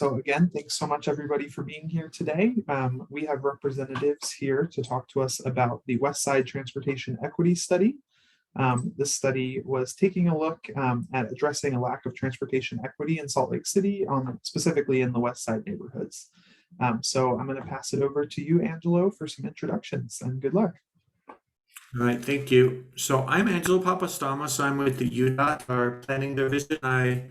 So again, thanks so much everybody for being here today. We have representatives here to talk to us about the Westside Transportation Equity Study. This study was taking a look at addressing a lack of transportation equity in Salt Lake City, specifically in the Westside neighborhoods. So I'm going to pass it over to you, Angelo, for some introductions, and good luck. All right, thank you. So I'm Angelo Papastamos. I'm with the UDOT, our planning division. I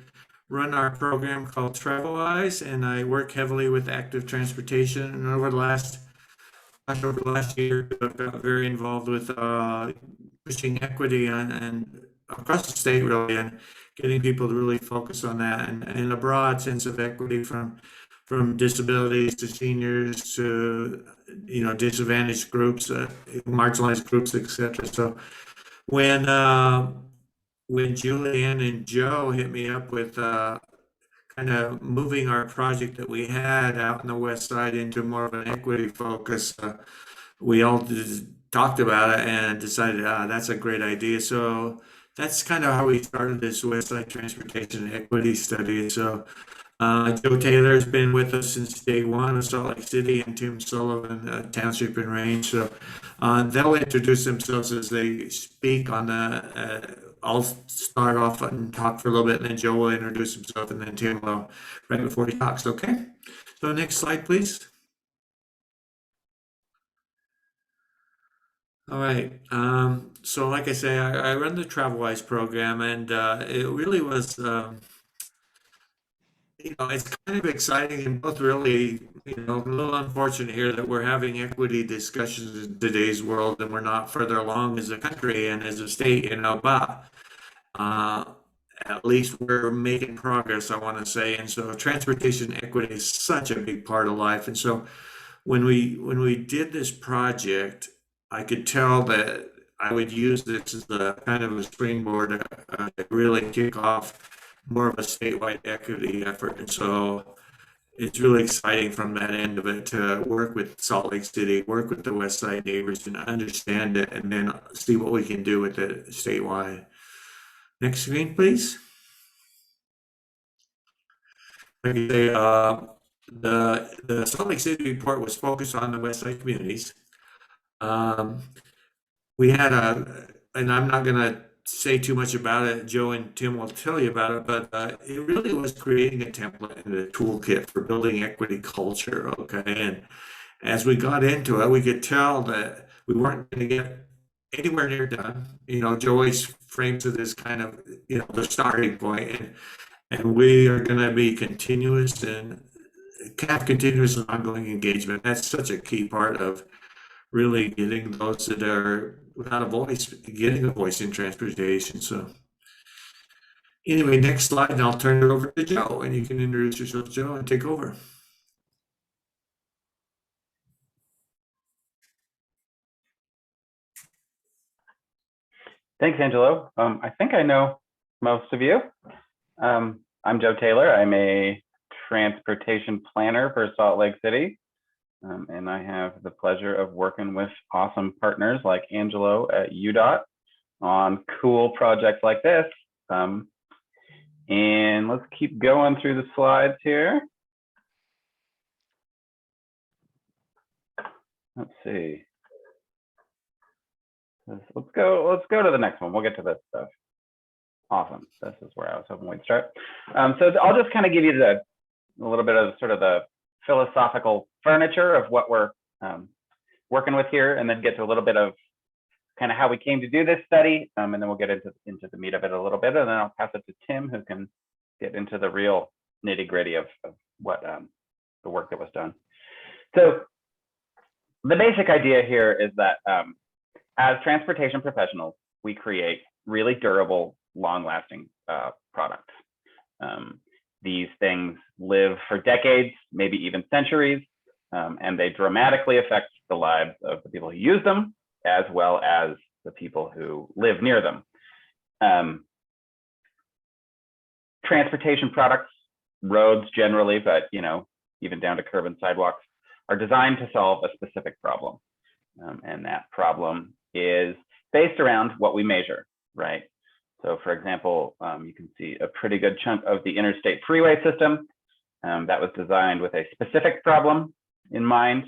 run our program called TravelWise, and I work heavily with active transportation. And over the last year, I've got very involved with pushing equity and across the state, really, and getting people to really focus on that, and in a broad sense of equity from disabilities to seniors to disadvantaged groups, marginalized groups, etc. So when Julianne and Joe hit me up with kind of moving our project that we had out in the West Side into more of an equity focus, we all just talked about it and decided that's a great idea. So that's kind of how we started this Westside Transportation Equity Study. So Joe Taylor has been with us since day one of Salt Lake City, and Tim Sullivan, Township and Range. So they'll introduce themselves as they speak on the. I'll start off and talk for a little bit, and then Joe will introduce himself, and then Tim will right before he talks. Okay. So next slide, please. All right. So like I say, I run the TravelWise program, and it really was. It's kind of exciting and both really, a little unfortunate here that we're having equity discussions in today's world and we're not further along as a country and as a state, but at least we're making progress, I want to say. And so transportation equity is such a big part of life. And so when we did this project, I could tell that I would use this as a kind of a springboard to really kick off more of a statewide equity effort. And so it's really exciting from that end of it to work with Salt Lake City, work with the West Side neighbors and understand it, and then see what we can do with it statewide. Next screen, please. Like I say, the Salt Lake City report was focused on the West Side communities. We had and I'm not going to say too much about it. Joe and Tim will tell you about it, but it really was creating a template and a toolkit for building equity culture. Okay, and as we got into it, we could tell that we weren't going to get anywhere near done. Joe always frames it as kind of the starting point, and we are going to be continuous and have continuous and ongoing engagement. That's such a key part of really getting those that are without a voice, getting a voice in transportation. So anyway, next slide, and I'll turn it over to Joe, and you can introduce yourself, Joe, and take over. Thanks, Angelo. I think I know most of you. I'm Joe Taylor. I'm a transportation planner for Salt Lake City. And I have the pleasure of working with awesome partners like Angelo at UDOT on cool projects like this. And let's keep going through the slides here. Let's see. Let's go to the next one. We'll get to this stuff. Awesome. This is where I was hoping we'd start. So I'll just kind of give you a little bit of sort of the philosophical furniture of what we're working with here, and then get to a little bit of kind of how we came to do this study, and then we'll get into the meat of it a little bit, and then I'll pass it to Tim, who can get into the real nitty-gritty of what the work that was done. So the basic idea here is that as transportation professionals, we create really durable, long-lasting products. These things live for decades, maybe even centuries, and they dramatically affect the lives of the people who use them, as well as the people who live near them. Transportation products, roads generally, but even down to curb and sidewalks, are designed to solve a specific problem. And that problem is based around what we measure, right? So for example, you can see a pretty good chunk of the interstate freeway system that was designed with a specific problem in mind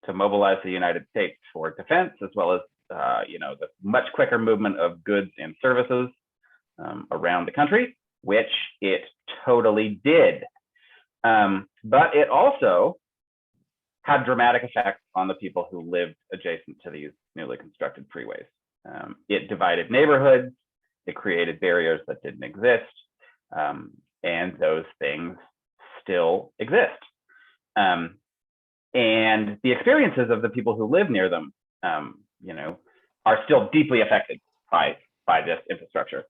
to mobilize the United States for defense, as well as the much quicker movement of goods and services around the country, which it totally did. But it also had dramatic effects on the people who lived adjacent to these newly constructed freeways. It divided neighborhoods, it created barriers that didn't exist, and those things still exist. And the experiences of the people who live near them, are still deeply affected by this infrastructure.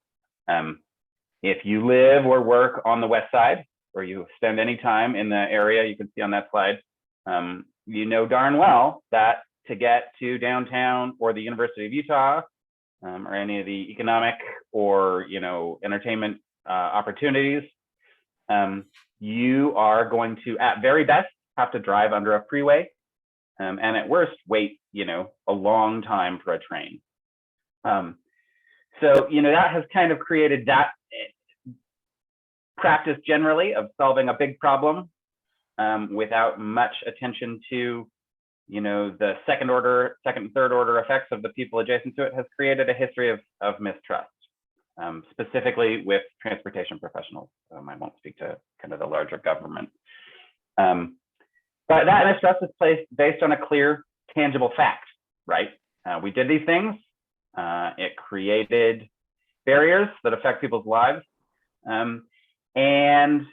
If you live or work on the West Side, or you spend any time in the area you can see on that slide, you know darn well that to get to downtown or the University of Utah, or any of the economic or entertainment opportunities, you are going to, at very best, have to drive under a freeway, and at worst, wait a long time for a train. So that has kind of created that practice generally of solving a big problem without much attention to the second and third order effects of the people adjacent to it, has created a history of mistrust, specifically with transportation professionals. I won't speak to kind of the larger government. But that mistrust is based on a clear, tangible fact, right? We did these things. It created barriers that affect people's lives. And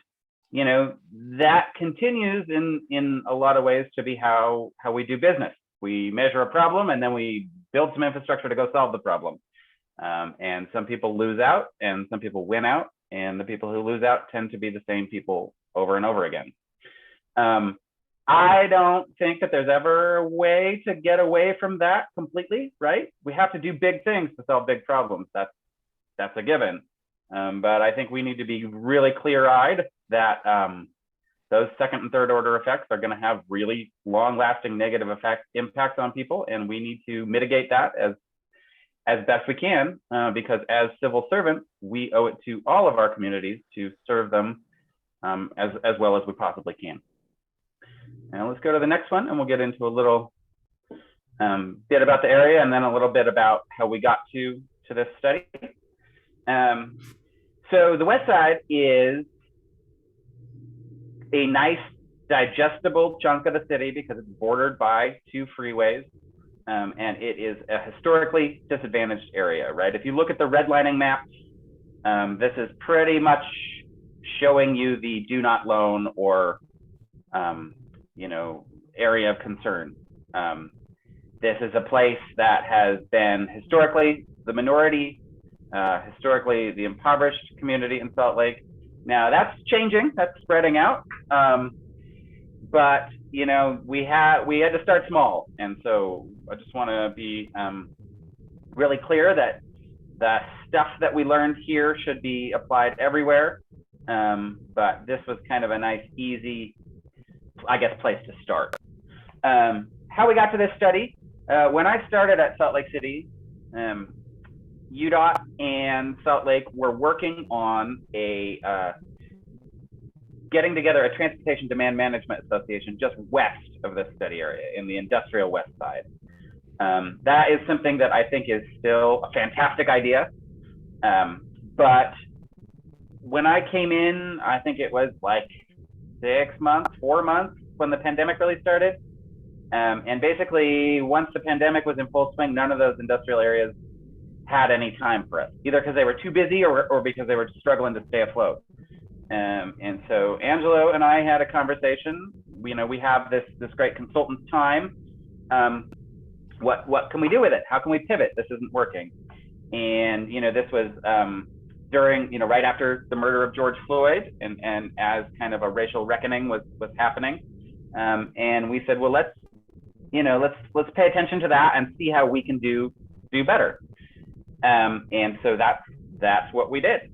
that continues in a lot of ways to be how we do business. We measure a problem and then we build some infrastructure to go solve the problem. And some people lose out and some people win out, and the people who lose out tend to be the same people over and over again. I don't think that there's ever a way to get away from that completely, right? We have to do big things to solve big problems. That's a given. But I think we need to be really clear-eyed that those second and third order effects are going to have really long-lasting negative impacts on people, and we need to mitigate that as best we can, because as civil servants, we owe it to all of our communities to serve them as well as we possibly can. Now let's go to the next one, and we'll get into a little bit about the area, and then a little bit about how we got to this study. So the West Side is a nice digestible chunk of the city because it's bordered by two freeways, and it is a historically disadvantaged area, right? If you look at the redlining map, this is pretty much showing you the do not loan or area of concern. This is a place that has been historically the minority, historically the impoverished community in Salt Lake. Now that's changing, that's spreading out. But we had to start small. And so I just want to be really clear that the stuff that we learned here should be applied everywhere. But this was kind of a nice, easy, I guess, place to start. How we got to this study, when I started at Salt Lake City, UDOT and Salt Lake were working on getting together a transportation demand management association just west of this study area in the industrial West Side. That is something that I think is still a fantastic idea. But when I came in, I think it was like 4 months when the pandemic really started. And basically, once the pandemic was in full swing, none of those industrial areas had any time for us, either because they were too busy or because they were struggling to stay afloat. And so Angelo and I had a conversation. We have this great consultant time. What can we do with it? How can we pivot? This isn't working. And this was during right after the murder of George Floyd, and as kind of a racial reckoning was happening. And we said, well, let's pay attention to that and see how we can do better. And so that's what we did.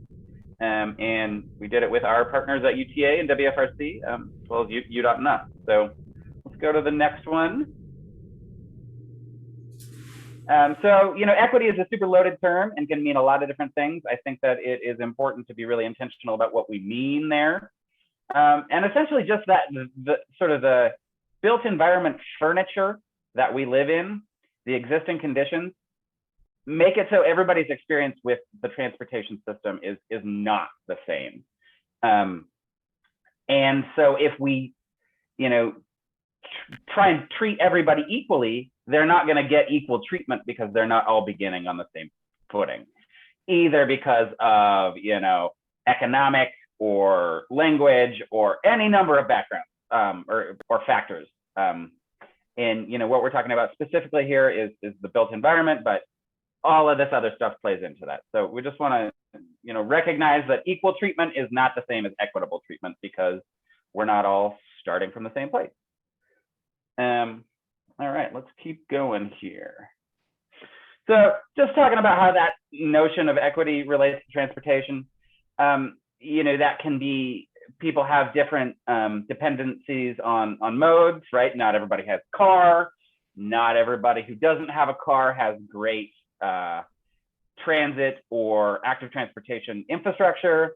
And we did it with our partners at UTA and WFRC, as well as UDOT and us. So let's go to the next one. So equity is a super loaded term and can mean a lot of different things. I think that it is important to be really intentional about what we mean there. And essentially just that the sort of the built environment furniture that we live in, the existing conditions, make it so everybody's experience with the transportation system is not the same. And so if we, try and treat everybody equally, they're not going to get equal treatment because they're not all beginning on the same footing, either because of, economic or language or any number of backgrounds or factors. And what we're talking about specifically here is the built environment, but all of this other stuff plays into that. So we just want to, recognize that equal treatment is not the same as equitable treatment because we're not all starting from the same place. All right, let's keep going here. So just talking about how that notion of equity relates to transportation, that can be, people have different dependencies on modes, right? Not everybody has a car. Not everybody who doesn't have a car has great transit or active transportation infrastructure.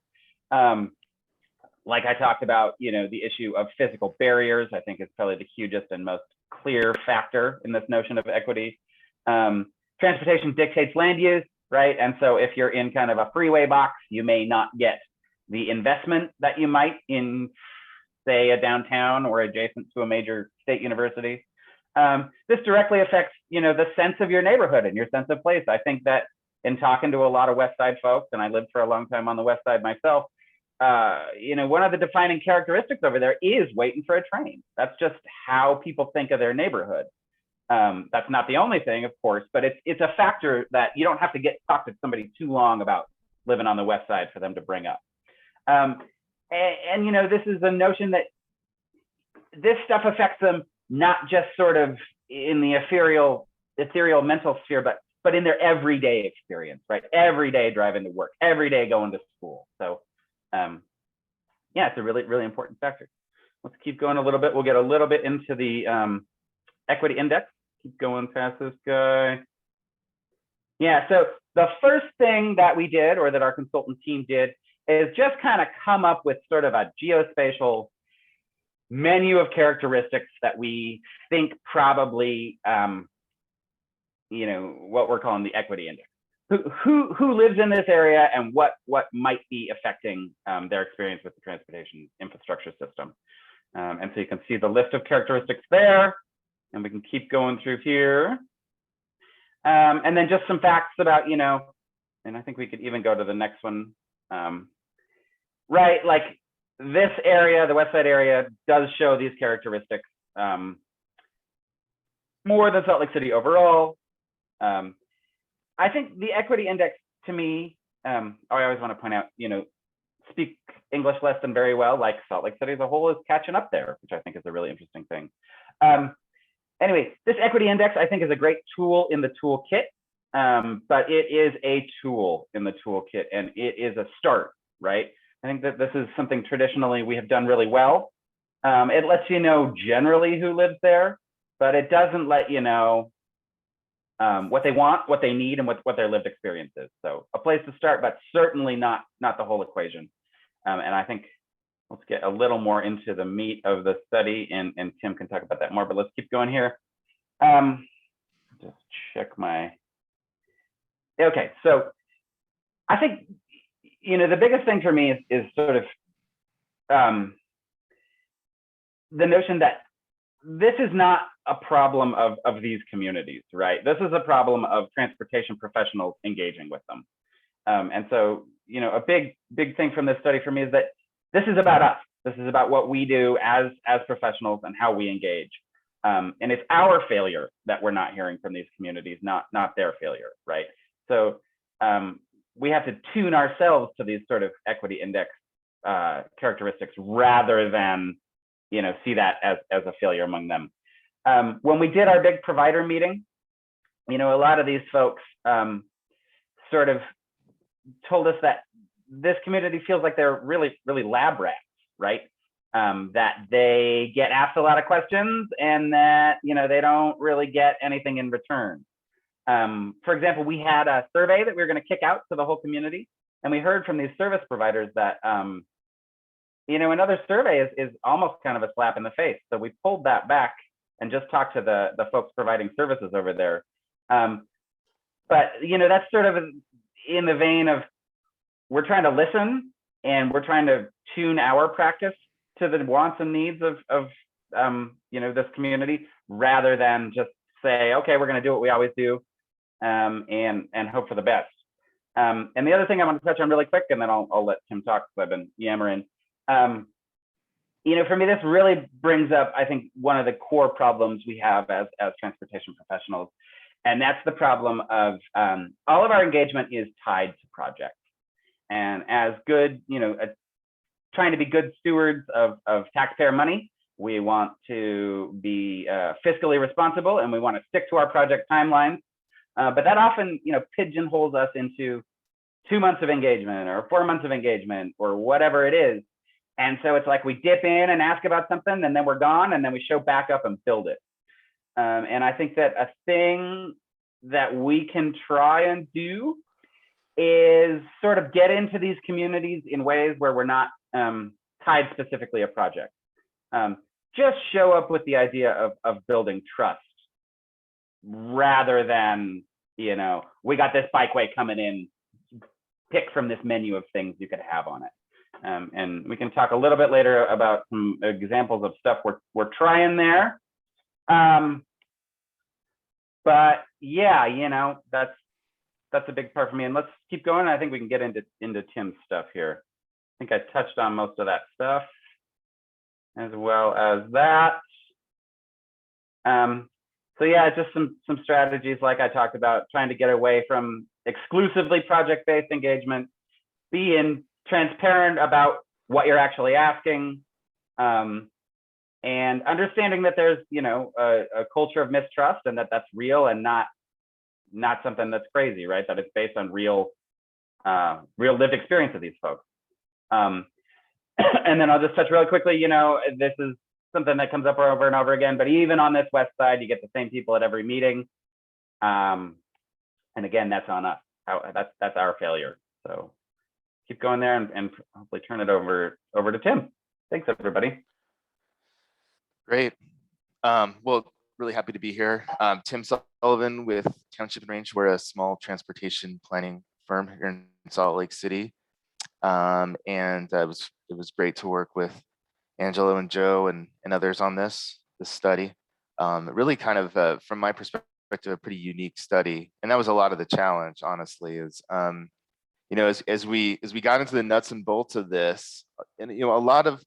Like I talked about, the issue of physical barriers, I think is probably the hugest and most clear factor in this notion of equity. Transportation dictates land use, right? And so if you're in kind of a freeway box, you may not get the investment that you might in, say, a downtown or adjacent to a major state university. This directly affects, the sense of your neighborhood and your sense of place. I think that in talking to a lot of Westside folks, and I lived for a long time on the Westside myself, one of the defining characteristics over there is waiting for a train. That's just how people think of their neighborhood. That's not the only thing, of course, but it's a factor that you don't have to talk to somebody too long about living on the Westside for them to bring up. And this is a notion that this stuff affects them not just sort of in the ethereal mental sphere, but in their everyday experience, right? Every day driving to work, every day going to school. So it's a really, really important factor. Let's keep going a little bit. We'll get a little bit into the equity index. Keep going past this guy. Yeah, so the first thing that we did, or that our consultant team did, is just kind of come up with sort of a geospatial menu of characteristics that we think probably, what we're calling the equity index. Who lives in this area and what might be affecting their experience with the transportation infrastructure system. And so you can see the list of characteristics there, and we can keep going through here. And then just some facts about, and I think we could even go to the next one. Right, like this area, the Westside area, does show these characteristics more than Salt Lake City overall. I think the equity index, to me, I always want to point out, speak English less than very well, like Salt Lake City as a whole is catching up there, which I think is a really interesting thing. Anyway, this equity index, I think, is a great tool in the toolkit, but it is a tool in the toolkit, and it is a start, right? I think that this is something traditionally we have done really well. It lets you know generally who lives there, but it doesn't let you know what they want, what they need, and what their lived experience is. So a place to start, but certainly not the whole equation. And I think let's get a little more into the meat of the study, and Tim can talk about that more, but let's keep going here. Just check my, okay, so I think, the biggest thing for me is sort of the notion that this is not a problem of these communities, right? This is a problem of transportation professionals engaging with them. And so, a big thing from this study for me is that this is about us. This is about what we do as professionals and how we engage. And it's our failure that we're not hearing from these communities, not their failure, right? So we have to tune ourselves to these sort of equity index characteristics rather than, see that as a failure among them. When we did our big provider meeting, a lot of these folks sort of told us that this community feels like they're really, really lab rats, right? That they get asked a lot of questions and that, they don't really get anything in return. For example, we had a survey that we were going to kick out to the whole community, and we heard from these service providers that another survey is almost kind of a slap in the face. So we pulled that back and just talked to the folks providing services over there. But that's sort of in the vein of, we're trying to listen and we're trying to tune our practice to the wants and needs of this community, rather than just say, okay, we're going to do what we always do, and hope for the best. And the other thing I want to touch on really quick, and then I'll let Tim talk because I've been yammering. For me, this really brings up, I think, one of the core problems we have as transportation professionals, and that's the problem of all of our engagement is tied to projects. And as good, trying to be good stewards of taxpayer money, we want to be fiscally responsible, and we want to stick to our project timelines. But that often, pigeonholes us into 2 months of engagement or 4 months of engagement or whatever it is. And so it's like we dip in and ask about something, and then we're gone, and then we show back up and build it. And I think that a thing that we can try and do is sort of get into these communities in ways where we're not tied specifically a project. Just show up with the idea of building trust, rather than, we got this bikeway coming in, pick from this menu of things you could have on it. And we can talk a little bit later about some examples of stuff we're trying there. But yeah, that's a big part for me. And let's keep going. I think we can get into Tim's stuff here. I think I touched on most of that stuff, as well as that. So yeah, just some strategies like I talked about, trying to get away from exclusively project-based engagement, being transparent about what you're actually asking, and understanding that there's a culture of mistrust, and that's real and not something that's crazy, right? That it's based on real lived experience of these folks. And then I'll just touch really quickly, this is something that comes up over and over again, but even on this West Side, you get the same people at every meeting. And again, that's on us. That's our failure. So keep going there and hopefully turn it over to Tim. Thanks, everybody. Great. Well, really happy to be here. Tim Sullivan with Township and Range. We're a small transportation planning firm here in Salt Lake City. And it was great to work with Angelo and Joe and others on this study. Really kind of, from my perspective, a pretty unique study. And that was a lot of the challenge, honestly, is, as we got into the nuts and bolts of this, and a lot of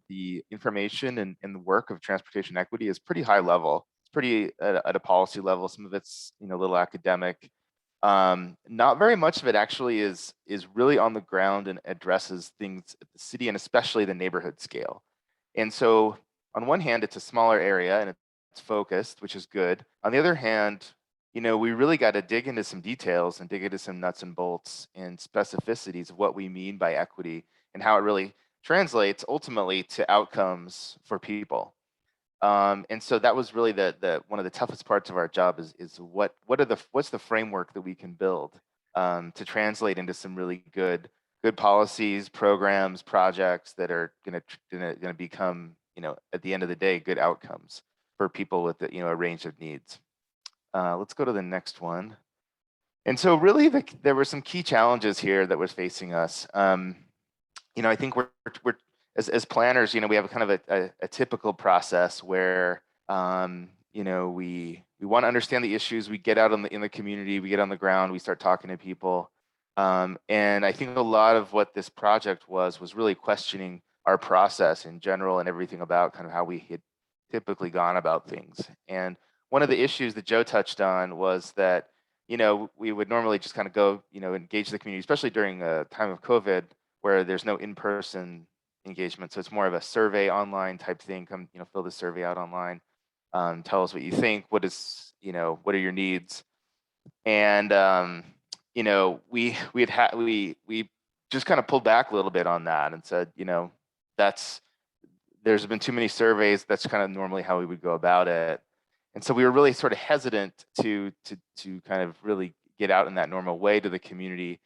the information and the work of transportation equity is pretty high level. It's pretty at a policy level. Some of it's a little academic. Not very much of it actually is really on the ground and addresses things at the city and especially the neighborhood scale. And so on one hand, it's a smaller area and it's focused, which is good. On the other hand, we really got to dig into some details and dig into some nuts and bolts and specificities of what we mean by equity and how it really translates ultimately to outcomes for people. And so that was really the one of the toughest parts of our job is what's the framework that we can build to translate into some really good policies, programs, projects that are gonna become, at the end of the day, good outcomes for people with a range of needs. Let's go to the next one. And so really there were some key challenges here that was facing us. I think we're as planners, we have kind of a typical process where, we want to understand the issues. We get out in the community, we get on the ground, we start talking to people. And I think a lot of what this project was really questioning our process in general and everything about kind of how we had typically gone about things. And one of the issues that Joe touched on was that, we would normally just kind of go, engage the community, especially during a time of COVID where there's no in-person engagement. So it's more of a survey online type thing. Come, fill the survey out online. Tell us what you think. What are your needs? And we just kind of pulled back a little bit on that and said, there's been too many surveys. That's kind of normally how we would go about it. And so we were really sort of hesitant to kind of really get out in that normal way to the community.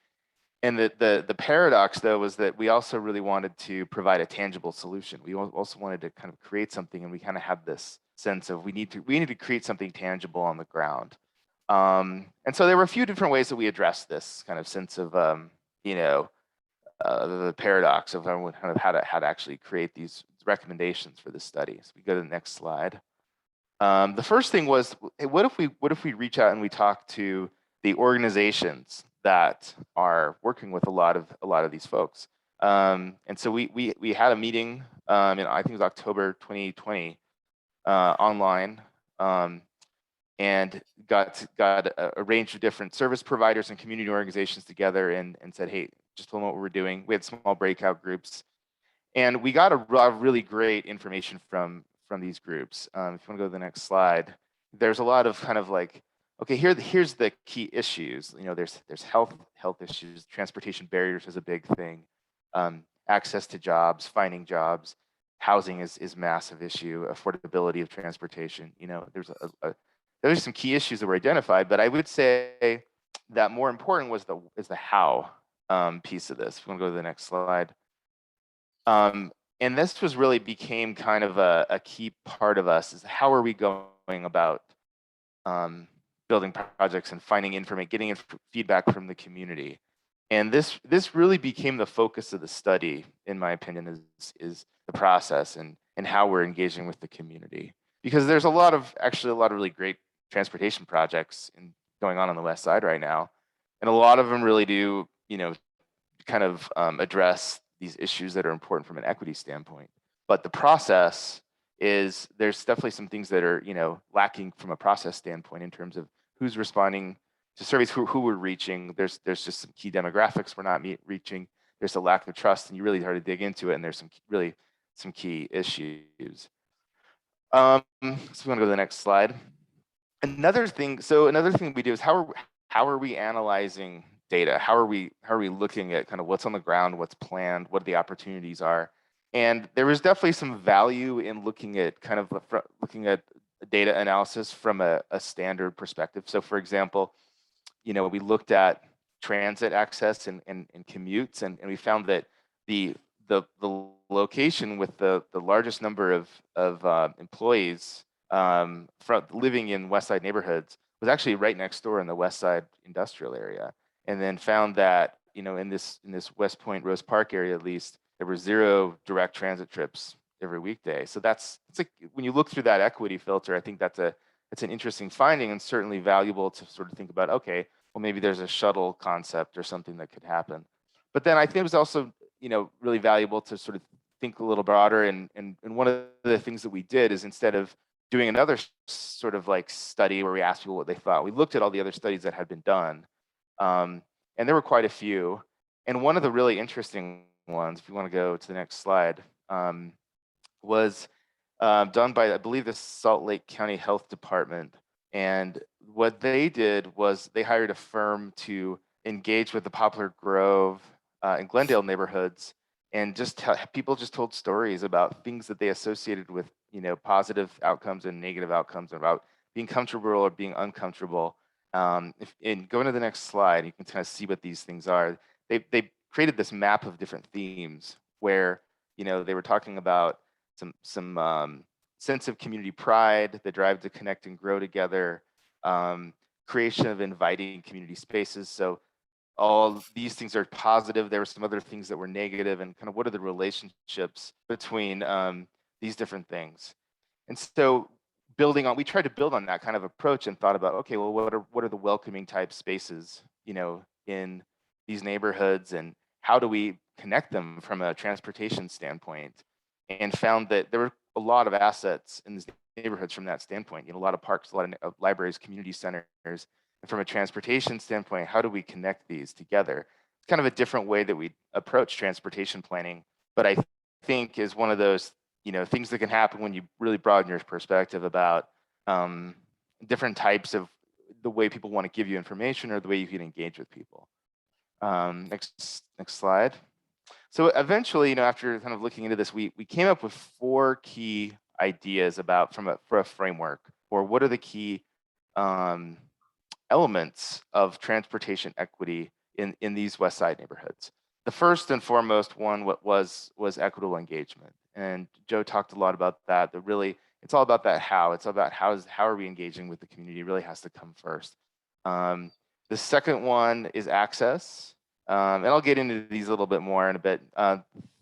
And the paradox, though, was that we also really wanted to provide a tangible solution. We also wanted to kind of create something, and we kind of had this sense of we need to create something tangible on the ground. And so there were a few different ways that we addressed this kind of sense of the paradox of kind of how to actually create these recommendations for this study. So we go to the next slide. The first thing was, hey, what if we reach out and we talk to the organizations that are working with a lot of these folks? And so we had a meeting, I think it was October 2020, online, and got a range of different service providers and community organizations together and said, hey, just tell them what we're doing. We had small breakout groups, and we got a lot of really great information from these groups. If you want to go to the next slide, there's a lot of kind of like, okay, here's the key issues. There's health issues, transportation barriers is a big thing, access to jobs, finding jobs, housing is massive issue, affordability of transportation. There's some key issues that were identified, but I would say that more important is the how piece of this. If you want to go to the next slide. And this really became kind of a key part of us, is how are we going about building projects and finding information, getting feedback from the community. And this really became the focus of the study, in my opinion, is the process and how we're engaging with the community. Because there's a lot of really great transportation projects going on the West Side right now. And a lot of them really do, kind of address these issues that are important from an equity standpoint. But the process there's definitely some things that are, lacking from a process standpoint in terms of who's responding to surveys, who we're reaching. There's just some key demographics we're not reaching. There's a lack of trust, and you really hard to dig into it. And there's some key issues. So we want to go to the next slide. Another thing we do is how are we analyzing data? How are we looking at kind of what's on the ground, what's planned, what the opportunities are? And there was definitely some value in looking at data analysis from a standard perspective. So for example, we looked at transit access and commutes, and we found that the location with the largest number of employees from living in Westside neighborhoods was actually right next door in the Westside industrial area. And then found that, in this West Point, Rose Park area, at least, there were 0 direct transit trips every weekday. So it's like, when you look through that equity filter, I think that's an interesting finding, and certainly valuable to sort of think about, okay, well, maybe there's a shuttle concept or something that could happen. But then I think it was also, really valuable to sort of think a little broader. And one of the things that we did is, instead of doing another sort of like study where we asked people what they thought, we looked at all the other studies that had been done. And there were quite a few. And one of the really interesting ones, if you want to go to the next slide, was done by, I believe, the Salt Lake County Health Department. And what they did was they hired a firm to engage with the Poplar Grove and Glendale neighborhoods, and people just told stories about things that they associated with, positive outcomes and negative outcomes, about being comfortable or being uncomfortable. And going to the next slide, you can kind of see what these things are. They created this map of different themes where, they were talking about some sense of community pride, the drive to connect and grow together, creation of inviting community spaces. So all these things are positive. There were some other things that were negative, and kind of what are the relationships between these different things. And so we tried to build on that kind of approach and thought about, okay, well, what are the welcoming type spaces, in these neighborhoods, and how do we connect them from a transportation standpoint? And found that there were a lot of assets in these neighborhoods from that standpoint. A lot of parks, a lot of libraries, community centers. And from a transportation standpoint, how do we connect these together? It's kind of a different way that we approach transportation planning, but I think is one of those things that can happen when you really broaden your perspective about different types of the way people want to give you information, or the way you can engage with people. Next slide. So eventually, after kind of looking into this, we came up with 4 key ideas for a framework, or what are the key elements of transportation equity in these West Side neighborhoods. The first and foremost one was equitable engagement, and Joe talked a lot about that. That really, it's all about that how. It's about how are we engaging with the community. It really has to come first. The second one is access, and I'll get into these a little bit more in a bit.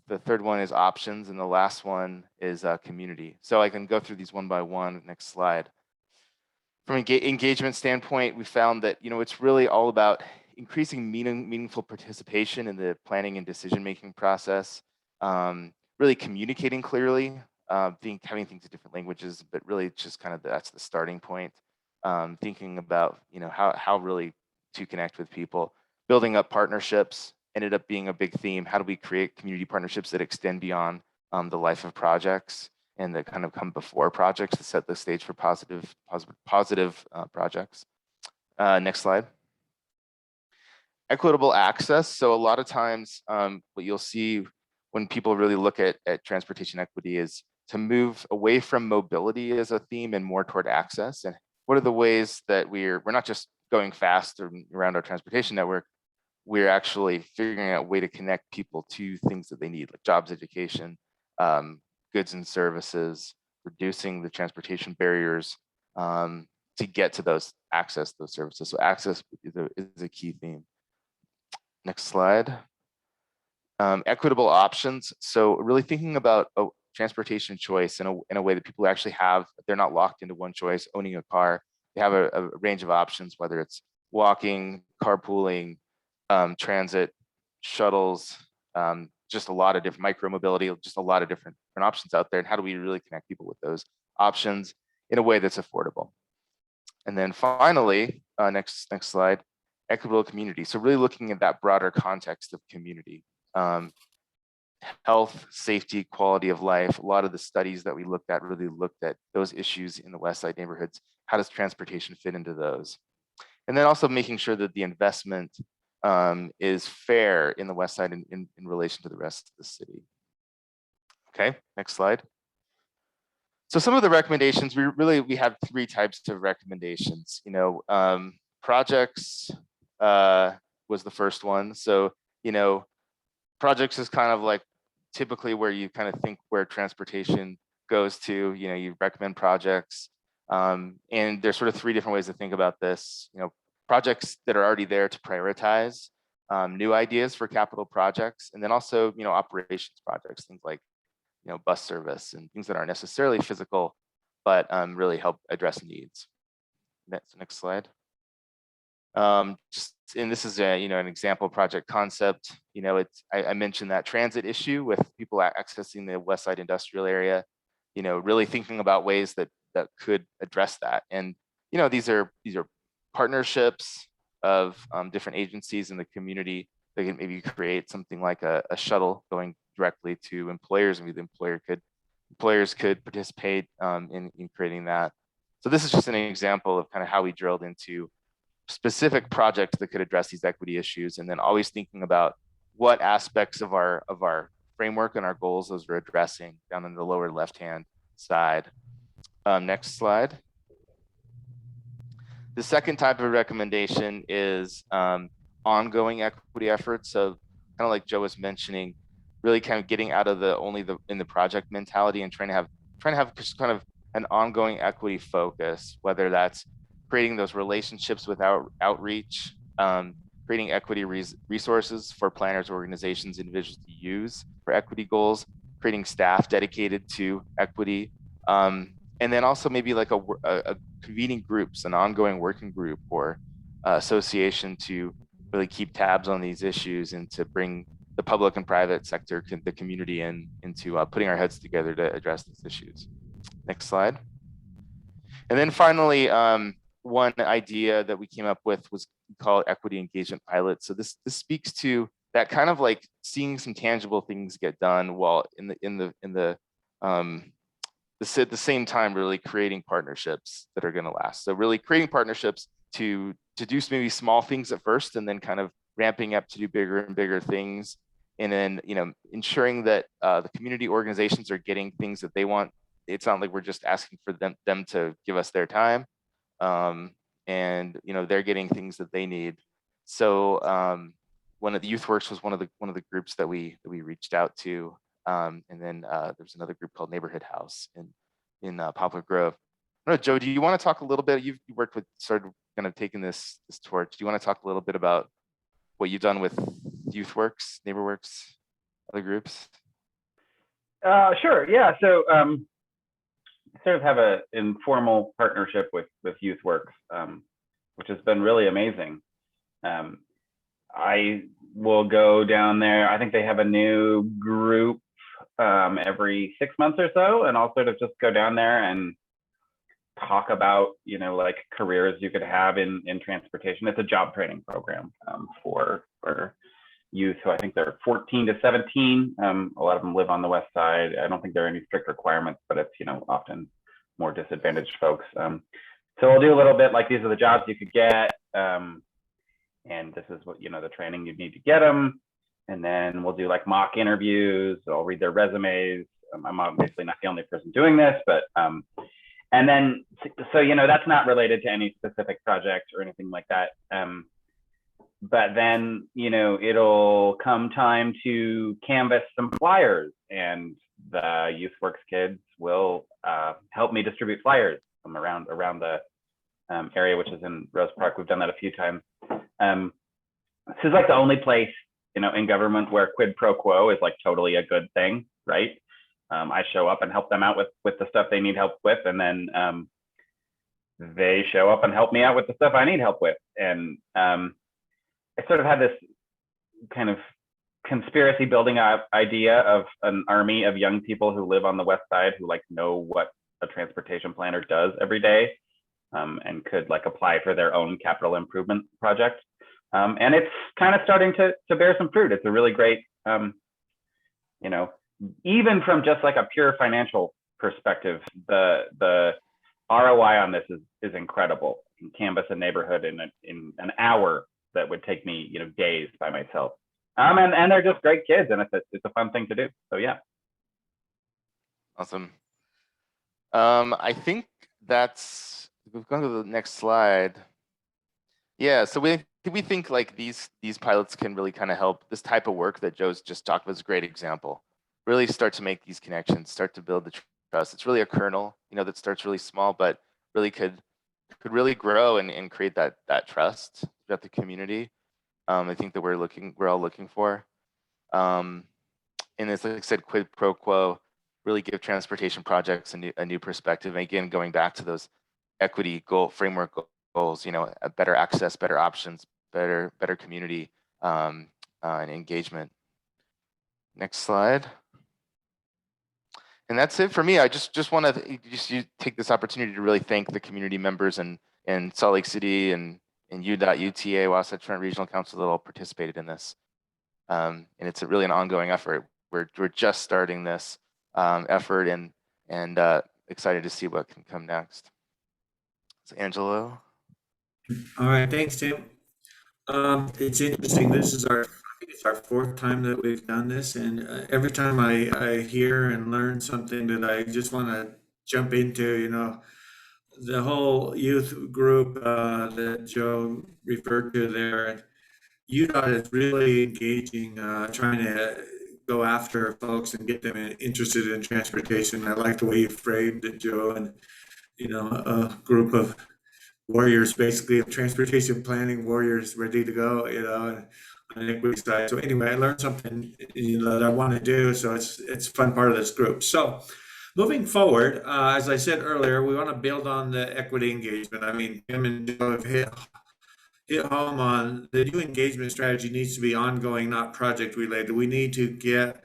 The third one is options, and the last one is community. So I can go through these one by one. Next slide. From an engagement standpoint, we found that it's really all about increasing meaningful participation in the planning and decision-making process, really communicating clearly, having things in different languages, but really just kind of that's the starting point. Thinking about how really to connect with people, building up partnerships ended up being a big theme. How do we create community partnerships that extend beyond the life of projects and that kind of come before projects to set the stage for positive projects. Next slide. Equitable access. So a lot of times what you'll see when people really look at transportation equity is to move away from mobility as a theme and more toward access. And what are the ways that we're not just going fast around our transportation network, we're actually figuring out a way to connect people to things that they need, like jobs, education, goods and services, reducing the transportation barriers to get to those services. So access is a key theme. Next slide. Equitable options. So really thinking about transportation choice in a way that people actually have, they're not locked into one choice, owning a car. They have a range of options, whether it's walking, carpooling, transit, shuttles, just a lot of different micro-mobility, just a lot of different options out there. And how do we really connect people with those options in a way that's affordable? And then finally, next slide, equitable community. So really looking at that broader context of community. Health, safety, quality of life. A lot of the studies that we looked at really looked at those issues in the West Side neighborhoods. How does transportation fit into those? And then also making sure that the investment is fair in the West Side in relation to the rest of the city. Okay, next slide. So some of the recommendations, we have three types of recommendations. Projects was the first one. So, projects is kind of like typically where you kind of think where transportation goes to, you recommend projects. And there's sort of three different ways to think about this. Projects that are already there to prioritize new ideas for capital projects, and then also, operations projects, things like, bus service and things that aren't necessarily physical, but really help address needs. Next slide. And this is an example project concept. I mentioned that transit issue with people accessing the West Side industrial area. Really thinking about ways that could address that. And these are partnerships of different agencies in the community. They can maybe create something like a shuttle going directly to employers, and the employers could participate in creating that. So this is just an example of kind of how we drilled into specific projects that could address these equity issues, and then always thinking about what aspects of our framework and our goals those we're addressing down in the lower left-hand side. Next slide. The second type of recommendation is ongoing equity efforts. So kind of like Joe was mentioning, really kind of getting out of in the project mentality and trying to have just kind of an ongoing equity focus, whether that's creating those relationships with outreach, creating equity resources for planners, organizations, individuals to use for equity goals, creating staff dedicated to equity, and then also maybe like a convening groups, an ongoing working group or association to really keep tabs on these issues and to bring the public and private sector, the community into putting our heads together to address these issues. Next slide. And then finally, one idea that we came up with was called equity engagement pilot. So this speaks to that kind of like seeing some tangible things get done while the same time really creating partnerships that are going to last. So really creating partnerships to do maybe small things at first, and then kind of ramping up to do bigger and bigger things, and then ensuring that the community organizations are getting things that they want. It's not like we're just asking for them to give us their time, and they're getting things that they need. So one of the Youth Works was one of the groups that we reached out to, and then there's another group called Neighborhood House in Poplar Grove. I don't know, Joe, do you want to talk a little bit? You worked with, started kind of taking this torch. Do you want to talk a little bit about what you've done with Youth Works, Neighbor Works, other groups? Sure. Yeah. So sort of have an informal partnership with Youth Works, which has been really amazing. I will go down there. I think they have a new group every 6 months or so, and I'll sort of just go down there and talk about, you know, like careers you could have in transportation. It's a job training program for youth who I think they're 14 to 17. A lot of them live on the West Side. I don't think there are any strict requirements, but it's, you know, often more disadvantaged folks. So we'll do a little bit like, these are the jobs you could get. And this is what, you know, the training you need to get them. And then we'll do like mock interviews. I'll read their resumes. I'm obviously not the only person doing this, but and then, so, you know, that's not related to any specific project or anything like that. But then, you know, it'll come time to canvass some flyers, and the Youth Works kids will help me distribute flyers from around the area, which is in Rose Park. We've done that a few times. This is like the only place, you know, in government where quid pro quo is like totally a good thing, right? I show up and help them out with the stuff they need help with, and then they show up and help me out with the stuff I need help with. And I sort of had this kind of conspiracy building idea of an army of young people who live on the West Side who like know what a transportation planner does every day, and could like apply for their own capital improvement project. And it's kind of starting to bear some fruit. It's a really great, you know, even from just like a pure financial perspective, the ROI on this is incredible. You can canvas a neighborhood in an hour that would take me, you know, days by myself. And they're just great kids, and it's a fun thing to do. So yeah. Awesome. I think we've gone to the next slide. Yeah, so we think like these pilots can really kind of help. This type of work that Joe's just talked about is a great example. Really start to make these connections, start to build the trust. It's really a kernel, you know, that starts really small, but really could really grow and create that trust throughout the community. I think that we're all looking for. And it's like I said, quid pro quo, really give transportation projects a new perspective. And again, going back to those equity framework goals, you know, better access, better options, better community and engagement. Next slide. And that's it for me. I just want to take this opportunity to really thank the community members in Salt Lake City and UTA, Wasatch Front Regional Council, that all participated in this. And it's really an ongoing effort. We're just starting this effort and excited to see what can come next. So Angelo. All right, thanks, Tim. It's interesting. I think it's our fourth time that we've done this, and every time I hear and learn something that I just want to jump into, you know, the whole youth group that Joe referred to there, UDOT is really engaging, trying to go after folks and get them interested in transportation. I like the way you framed it, Joe, and, you know, a group of warriors, basically, of transportation planning warriors ready to go, you know, on the equity side. So anyway, I learned something, you know, that I want to do. So it's a fun part of this group. So moving forward, as I said earlier, we want to build on the equity engagement. I mean, Tim and Joe have hit home on the new engagement strategy needs to be ongoing, not project related. We need to get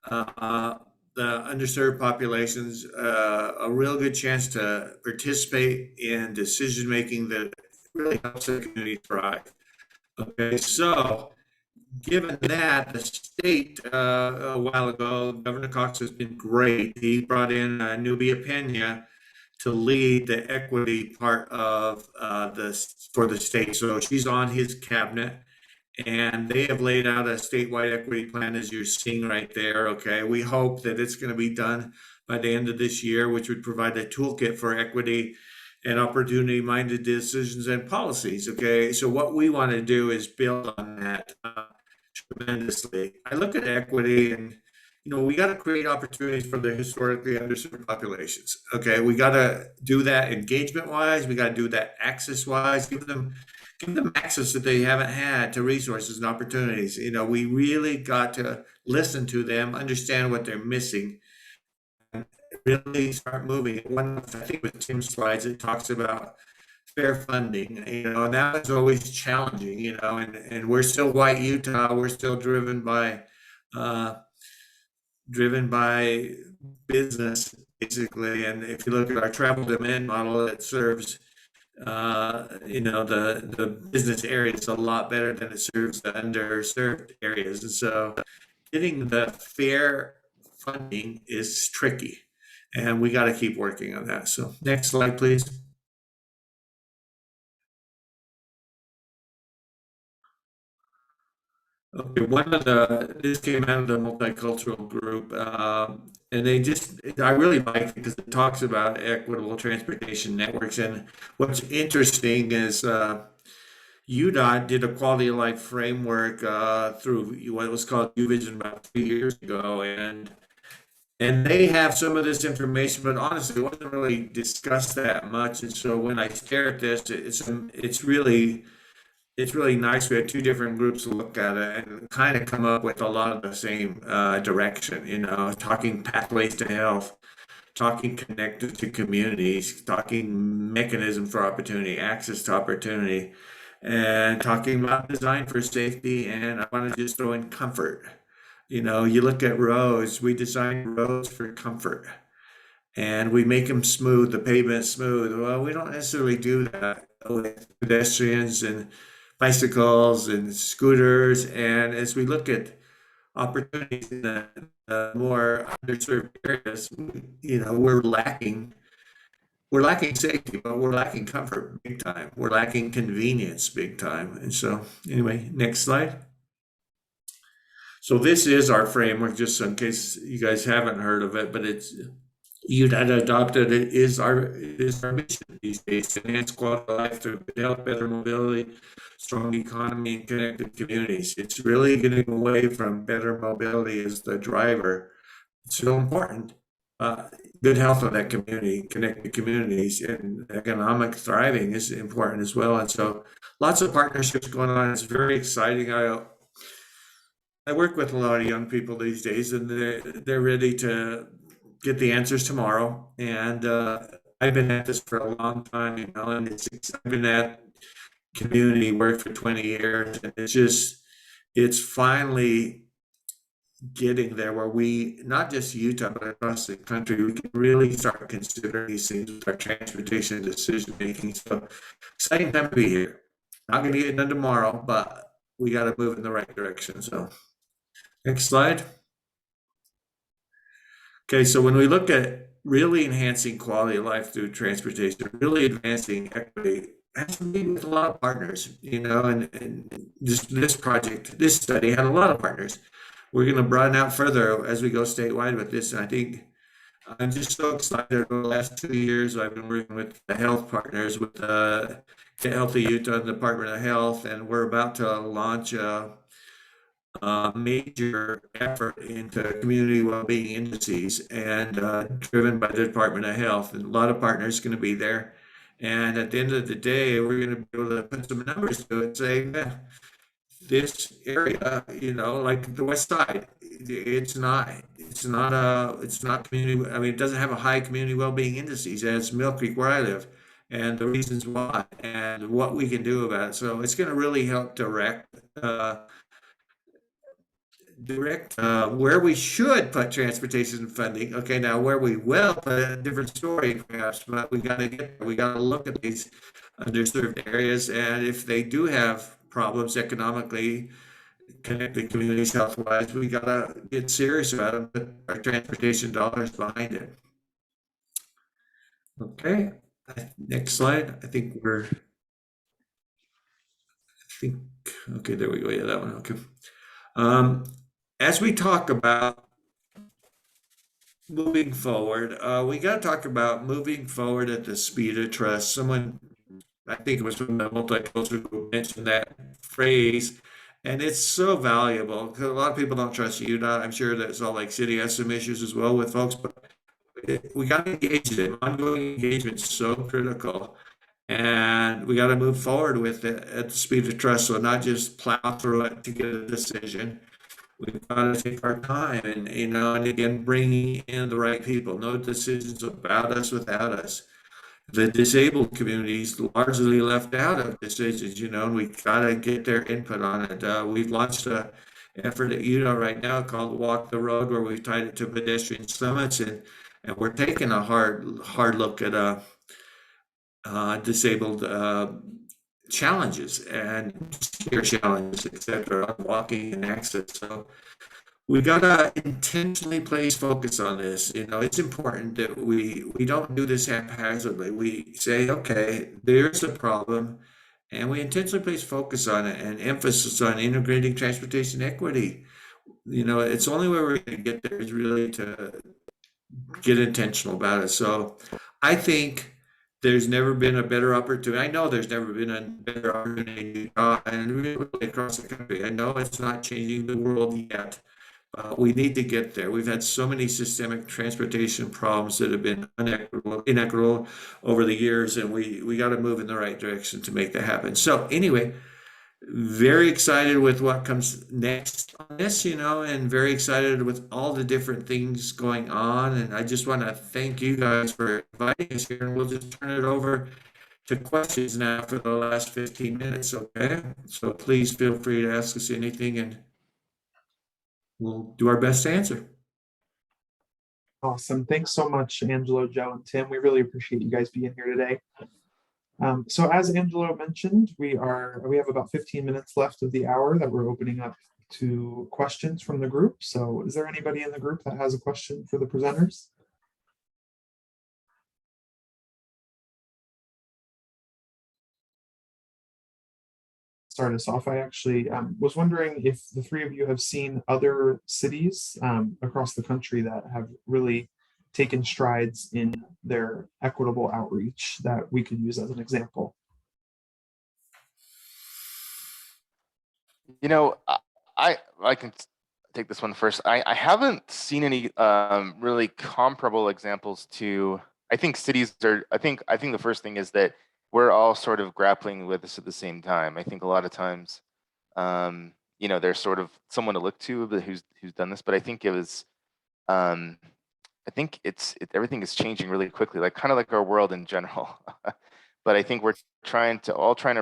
the underserved populations a real good chance to participate in decision making that really helps the community thrive. Okay, so given that, the state a while ago, Governor Cox has been great. He brought in Nubia Pena to lead the equity part of for the state. So she's on his cabinet, and they have laid out a statewide equity plan, as you're seeing right there. Okay, we hope that it's going to be done by the end of this year, which would provide a toolkit for equity and opportunity-minded decisions and policies. Okay, so what we want to do is build on that. tremendously. I look at equity and, we got to create opportunities for the historically underserved populations. Okay, we got to do that engagement wise. We got to do that access wise. Give them access that they haven't had to resources and opportunities. We really got to listen to them, understand what they're missing, and really start moving. One, I think, with Tim's slides, it talks about fair funding, and that was always challenging, and we're still white Utah. We're still uh, driven by business, basically. And if you look at our travel demand model, it serves the business areas a lot better than it serves the underserved areas. And so getting the fair funding is tricky, and we got to keep working on that. So next slide, please. Okay, this came out of the multicultural group, and I really like it because it talks about equitable transportation networks. And what's interesting is UDOT did a quality of life framework through what was called UVision about 3 years ago, and they have some of this information, but honestly, it wasn't really discussed that much. And so when I stare at this, it's really nice. We had two different groups look at it and kind of come up with a lot of the same direction, talking pathways to health, talking connected to communities, talking mechanism for opportunity, access to opportunity, and talking about design for safety. And I want to just throw in comfort. You look at roads, we design roads for comfort, and we make them smooth, the pavement smooth. Well, we don't necessarily do that with pedestrians and bicycles and scooters. And as we look at opportunities in the more underserved areas, we're lacking safety, but we're lacking comfort big time. We're lacking convenience big time. And so anyway, next slide. So this is our framework, just in case you guys haven't heard of it, but UDOT adopted it is our mission these days to enhance quality of life through health, better mobility, strong economy, and connected communities. It's really getting away from better mobility as the driver. It's so important. Good health of that community, connected communities, and economic thriving is important as well. And so lots of partnerships going on. It's very exciting. I work with a lot of young people these days, and they're ready to get the answers tomorrow. And I've been at this for a long time, and I've been at community work for 20 years, and it's finally getting there where we, not just Utah, but across the country, we can really start considering these things with our transportation decision making. So exciting time to be here. Not going to get it done tomorrow, but we got to move in the right direction. So next slide. Okay, so when we look at really enhancing quality of life through transportation, really advancing equity, has to be with a lot of partners, and this study had a lot of partners. We're going to broaden out further as we go statewide with this. And I think I'm just so excited. Over the last 2 years, I've been working with the health partners, with the Healthy Utah Department of Health, and we're about to launch a major effort into community well-being indices, and driven by the Department of Health. And a lot of partners going to be there. And at the end of the day, we're going to be able to put some numbers to it and say, yeah, this area, like the Westside, it's not community. I mean, it doesn't have a high community well-being indices as Mill Creek, where I live, and the reasons why and what we can do about it. So it's going to really help direct where we should put transportation funding. Okay, now where we will put a different story perhaps, but we got to look at these underserved areas, and if they do have problems economically, connected communities health-wise, we got to get serious about it, put our transportation dollars behind it. Okay, next slide. Okay, there we go. Yeah, that one. Okay. As we talk about moving forward, we got to talk about moving forward at the speed of trust. I think it was from the multicultural group, mentioned that phrase, And it's so valuable because a lot of people don't trust UDOT. I'm sure that Salt Lake City has some issues as well with folks, but we got to engage them. Ongoing engagement is so critical. And we got to move forward with it at the speed of trust. So not just plow through it to get a decision. We've got to take our time and, and again, bringing in the right people. No decisions about us without us. The disabled communities largely left out of decisions, and we got to get their input on it. We've launched a effort at UNO right now called Walk the Road, where we've tied it to pedestrian summits, and we're taking a hard look at disabled challenges and care challenges, etc., walking and access. So we gotta intentionally place focus on this. It's important that we don't do this haphazardly. We say, okay, there's a problem, and we intentionally place focus on it and emphasis on integrating transportation equity. It's the only way we're going to get there is really to get intentional about it. So I think there's never been a better opportunity. I know there's never been a better opportunity and really across the country. I know it's not changing the world yet. We need to get there. We've had so many systemic transportation problems that have been inequitable over the years, and we got to move in the right direction to make that happen. So anyway, very excited with what comes next on this, and very excited with all the different things going on. And I just want to thank you guys for inviting us here, and we'll just turn it over to questions now for the last 15 minutes, okay? So please feel free to ask us anything, and we'll do our best to answer. Awesome. Thanks so much, Angelo, Joe, and Tim. We really appreciate you guys being here today. So as Angelo mentioned, we have about 15 minutes left of the hour that we're opening up to questions from the group. So is there anybody in the group that has a question for the presenters? Start us off, I actually was wondering if the three of you have seen other cities across the country that have really taken strides in their equitable outreach that we could use as an example. I can take this one first. I haven't seen any really comparable examples to. I think cities are. I think the first thing is that we're all sort of grappling with this at the same time. I think a lot of times, there's sort of someone to look to who's done this, but I think it was. I think everything is changing really quickly, like kind of like our world in general. But I think we're trying to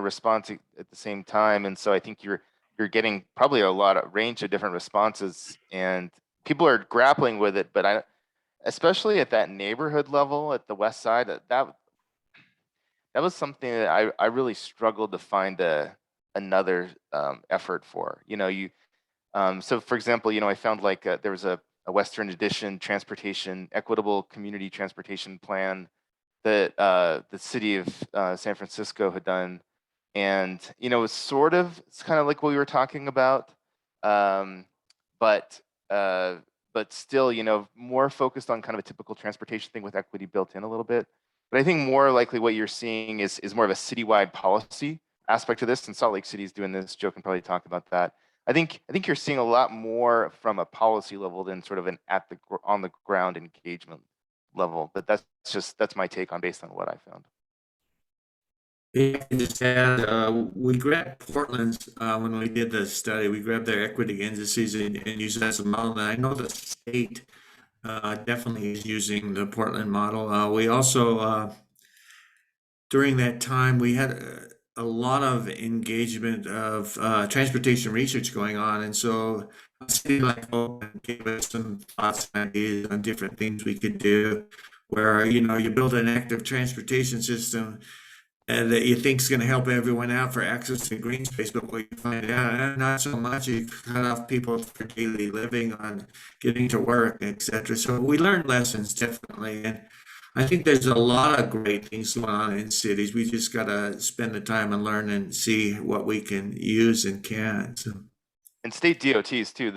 respond to at the same time, and so I think you're getting probably a lot of range of different responses, and people are grappling with it. But especially at that neighborhood level at the Westside, that was something that I really struggled to find another effort for. So for example, I found like there was a Western Addition transportation, equitable community transportation plan that the city of San Francisco had done. And, it's kind of like what we were talking about, but still, more focused on kind of a typical transportation thing with equity built in a little bit. But I think more likely what you're seeing is more of a citywide policy aspect to this. And Salt Lake City is doing this. Joe can probably talk about that. I think you're seeing a lot more from a policy level than sort of an on the ground engagement level. But that's my take based on what I found. Yeah, I just add, we grabbed Portland's when we did the study. We grabbed their equity indices and used that as a model. And I know the state definitely is using the Portland model. We also during that time we had a lot of engagement of transportation research going on, and so a city like Oakland gave us some thoughts and ideas on different things we could do. Where you build an active transportation system and that you think is going to help everyone out for access to green space, but what you find out, not so much. You cut off people for daily living on getting to work, etc. So we learned lessons definitely, and I think there's a lot of great things going on in cities. We just got to spend the time and learn and see what we can use and can't. So. And state DOTs too.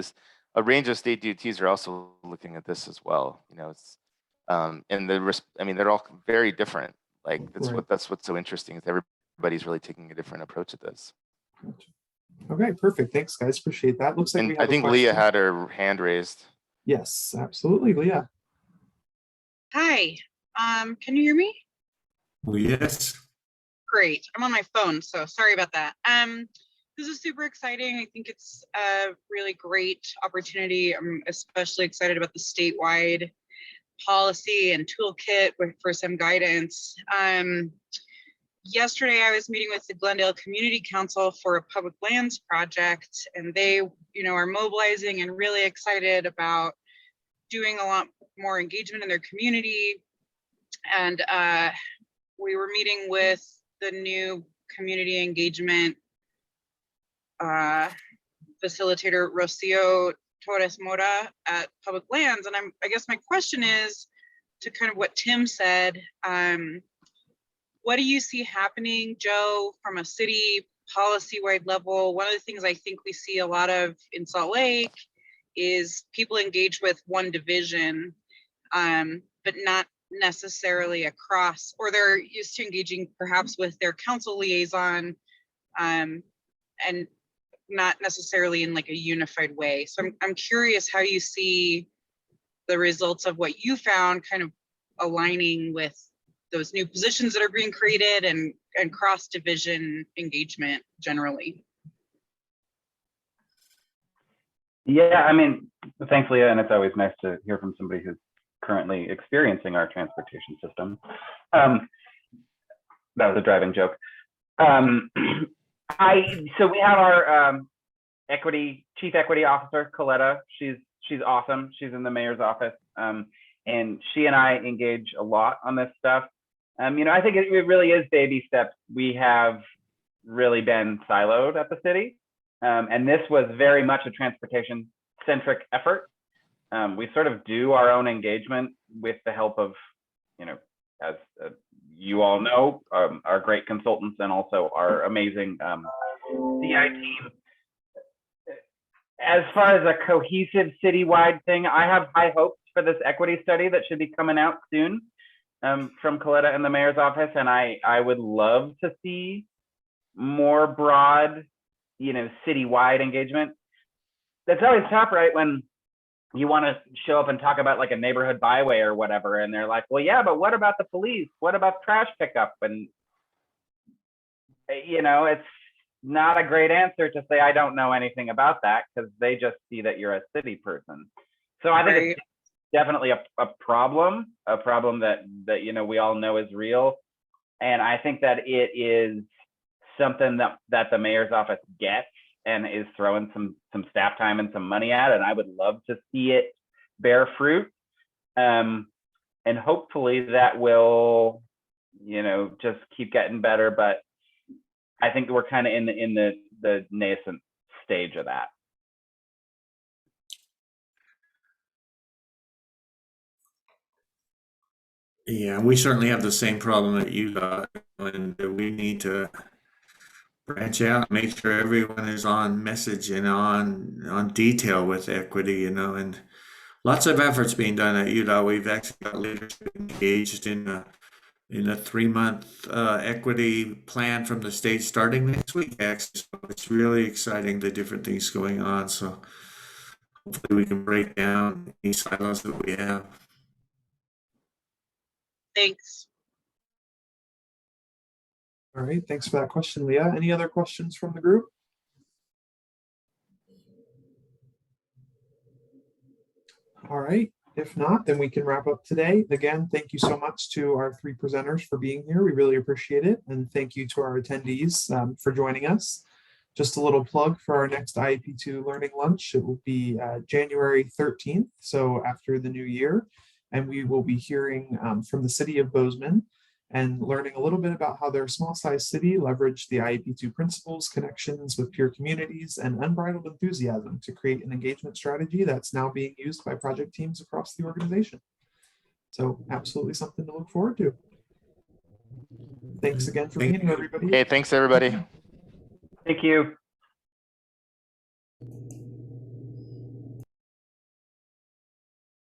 A range of state DOTs are also looking at this as well. It's and they're all very different. Like that's what's so interesting is everybody's really taking a different approach at this. Okay, perfect. Thanks, guys. Appreciate that. Looks like we And have I a think Leah question. had her hand raised. Yes, absolutely, Leah. Hi, can you hear me? Well, yes. Great. I'm on my phone, so sorry about that. This is super exciting. I think it's a really great opportunity. I'm especially excited about the statewide policy and toolkit for some guidance. Yesterday, I was meeting with the Glendale Community Council for a public lands project, and they, are mobilizing and really excited about doing a lot more engagement in their community. And we were meeting with the new community engagement facilitator, Rocio Torres Mora at Public Lands. And I guess my question is to kind of what Tim said, what do you see happening, Joe, from a city policy-wide level? One of the things I think we see a lot of in Salt Lake is people engage with one division, but not necessarily across, or they're used to engaging perhaps with their council liaison, and not necessarily in like a unified way. So I'm curious how you see the results of what you found kind of aligning with those new positions that are being created and cross-division engagement generally. Yeah, I mean, thanks, Leah, and it's always nice to hear from somebody who's currently experiencing our transportation system. That was a driving joke. So we have our chief equity officer, Coletta. She's awesome. She's in the mayor's office, and she and I engage a lot on this stuff. I think it really is baby steps. We have really been siloed at the city, and this was very much a transportation-centric effort. We sort of do our own engagement with the help of, as you all know, our great consultants and also our amazing CI team. As far as a cohesive citywide thing, I have high hopes for this equity study that should be coming out soon from Coletta and the mayor's office. And I would love to see more broad, citywide engagement. That's always tough, right? When you want to show up and talk about like a neighborhood byway or whatever, and they're like, well, yeah, but what about the police? What about trash pickup? And, it's not a great answer to say, I don't know anything about that, because they just see that you're a city person. So I think it's definitely a problem that we all know is real. And I think that it is something that the mayor's office gets and is throwing some staff time and some money at, and I would love to see it bear fruit. And hopefully that will, just keep getting better. But I think we're kind of in the nascent stage of that. Yeah, we certainly have the same problem that you got, and we need to branch out, make sure everyone is on message and on detail with equity, and lots of efforts being done at UDOT. We've actually got leadership engaged in a 3-month equity plan from the state starting next week. Actually, so it's really exciting, the different things going on. So hopefully we can break down any silos that we have. Thanks. All right, thanks for that question, Leah. Any other questions from the group? All right, if not, then we can wrap up today. Again, thank you so much to our 3 presenters for being here. We really appreciate it. And thank you to our attendees for joining us. Just a little plug for our next IAP2 Learning Lunch. It will be January 13th, so after the new year. And we will be hearing from the city of Bozeman and learning a little bit about how their small-sized city leveraged the IAP2 principles, connections with peer communities, and unbridled enthusiasm to create an engagement strategy that's now being used by project teams across the organization. So absolutely something to look forward to. Thanks again for being here, everybody. Hey, thanks everybody. Thank you.